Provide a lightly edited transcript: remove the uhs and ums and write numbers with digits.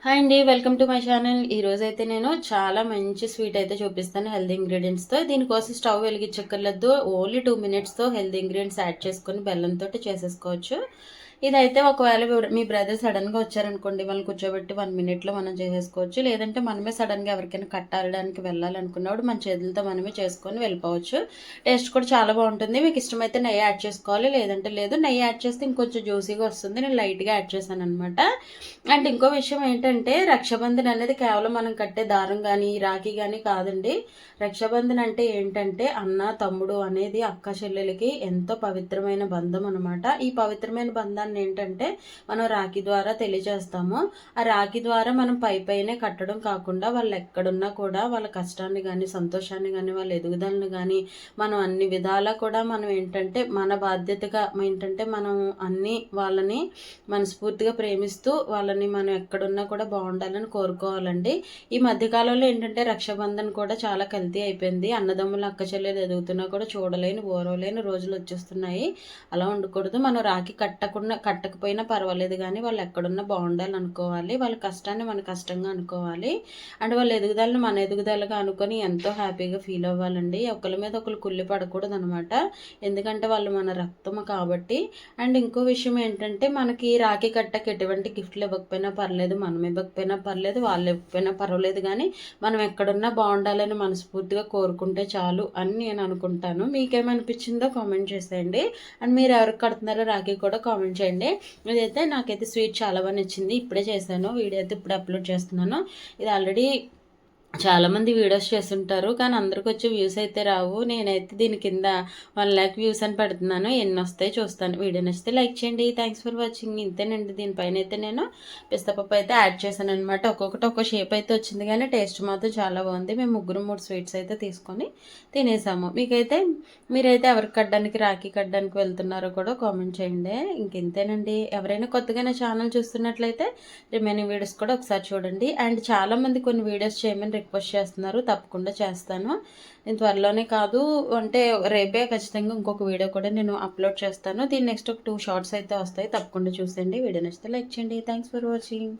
Hi అండి, welcome to my channel. ఈరోజైతే నేను చాలా మంచి స్వీట్ అయితే చూపిస్తాను హెల్తీ ఇంగ్రీడియంట్స్తో. దీనికోసం స్టవ్ వెలిగించక్కర్లేదు, ఓన్లీ 2 మినిట్స్తో హెల్తీ ఇంగ్రీడియంట్స్ యాడ్ చేసుకొని బెల్లంతో చేసేసుకోవచ్చు. ఇదైతే ఒకవేళ మీ బ్రదర్ సడన్గా వచ్చారనుకోండి, వాళ్ళని కూర్చోబెట్టి 1 మినిట్లో మనం చేసేసుకోవచ్చు. లేదంటే మనమే సడన్గా ఎవరికైనా కట్టాలడానికి వెళ్ళాలనుకున్నప్పుడు మన చేతులతో మనమే చేసుకొని వెళ్ళిపోవచ్చు. టేస్ట్ కూడా చాలా బాగుంటుంది. మీకు ఇష్టమైతే నెయ్యి యాడ్ చేసుకోవాలి, లేదంటే లేదు. నెయ్యి యాడ్ చేస్తే ఇంకొంచెం జ్యూసీగా వస్తుంది. నేను లైట్గా యాడ్ చేశాను అనమాట. అండ్ ఇంకో విషయం ఏంటంటే, రక్షాబంధన్ అనేది కేవలం మనం కట్టే దారం కానీ రాఖీ కానీ కాదండి. రక్షాబంధన్ అంటే ఏంటంటే అన్న తమ్ముడు అనేది అక్క చెల్లెలకి ఎంతో పవిత్రమైన బంధం అనమాట. ఈ పవిత్రమైన బంధాన్ని ఏంటంటే మనం రాఖీ ద్వారా తెలియజేస్తాము. ఆ రాఖీ ద్వారా మనం పైనే కట్టడం కాకుండా వాళ్ళు ఎక్కడున్నా కూడా వాళ్ళ కష్టాన్ని కానీ సంతోషాన్ని కానీ వాళ్ళ ఎదుగుదలను కానీ మనం అన్ని విధాలా కూడా మనం ఏంటంటే మన బాధ్యతగా ఏంటంటే మనం అన్ని వాళ్ళని మనస్ఫూర్తిగా ప్రేమిస్తూ వాళ్ళని మనం ఎక్కడున్నా కూడా బాగుండాలని కోరుకోవాలండి. ఈ మధ్యకాలంలో ఏంటంటే రక్షాబంధన్ కూడా చాలా కల్తీ అయిపోయింది. అన్నదమ్ములు అక్క చెల్లెలు ఎదుగుతున్నా కూడా చూడలేని ఓరవలేని రోజులు వచ్చేస్తున్నాయి. అలా ఉండకూడదు. మనం రాఖీ కట్టకపోయినా పర్వాలేదు, కానీ వాళ్ళు ఎక్కడున్నా బాగుండాలి అనుకోవాలి. వాళ్ళ కష్టాన్ని మన కష్టంగా అనుకోవాలి. అండ్ వాళ్ళ ఎదుగుదలను మన ఎదుగుదలగా అనుకొని ఎంతో హ్యాపీగా ఫీల్ అవ్వాలండి. ఒకరి మీద ఒకరు కుళ్ళి పడకూడదు అనమాట. ఎందుకంటే వాళ్ళు మన రక్తము కాబట్టి. అండ్ ఇంకో విషయం ఏంటంటే, మనకి రాఖీ కట్టకి ఎటువంటి గిఫ్ట్లు ఇవ్వకపోయినా పర్లేదు, మనం ఇవ్వకపోయినా పర్లేదు, వాళ్ళు ఇవ్వకపోయినా పర్వాలేదు, కానీ మనం ఎక్కడున్నా బాగుండాలని మనస్ఫూర్తిగా కోరుకుంటే చాలు అని నేను అనుకుంటాను. మీకేమనిపించిందో కామెంట్ చేసేయండి. అండ్ మీరు ఎవరికి కడుతున్నారో రాఖీ కూడా కామెంట్ చేయండి. ఇదైతే నాకైతే స్వీట్ చాలా బాగా నచ్చింది. ఇప్పుడే చేశాను, వీడియో అయితే ఇప్పుడు అప్లోడ్ చేస్తున్నాను. ఇది ఆల్రెడీ చాలామంది వీడియోస్ చేస్తుంటారు, కానీ అందరికి వచ్చే వ్యూస్ అయితే రావు. నేనైతే దీని కింద 1 lakh వ్యూస్ అని పెడుతున్నాను. ఎన్ని వస్తాయి చూస్తాను. వీడియో నచ్చితే లైక్ చేయండి. Thanks for watching. ఇంతేనండి. దీనిపైన అయితే నేను పిస్తపప్పు అయితే యాడ్ చేశాను అనమాట. ఒక్కొక్కటి ఒక్కో షేప్ అయితే వచ్చింది, కానీ టేస్ట్ మాత్రం చాలా బాగుంది. మేము 3 స్వీట్స్ అయితే తీసుకొని తినేసాము. మీరైతే ఎవరికి కట్టడానికి రాఖీ కట్టడానికి వెళ్తున్నారో కూడా కామెంట్ చేయండి. ఇంకెంతేనండి. ఎవరైనా కొత్తగా నా ఛానల్ చూస్తున్నట్లయితే రిమైనింగ్ వీడియోస్ కూడా ఒకసారి చూడండి. అండ్ చాలామంది కొన్ని వీడియోస్ చేయమని రిక్వెస్ట్ చేస్తున్నారు. తప్పకుండా చేస్తాను. నేను త్వరలోనే కాదు అంటే రేపే ఖచ్చితంగా ఇంకొక వీడియో కూడా నేను అప్లోడ్ చేస్తాను. దీని నెక్స్ట్ ఒక 2 షార్ట్స్ అయితే వస్తాయి. తప్పకుండా చూసేయండి. వీడియో నచ్చితే లైక్ చేయండి. Thanks for watching.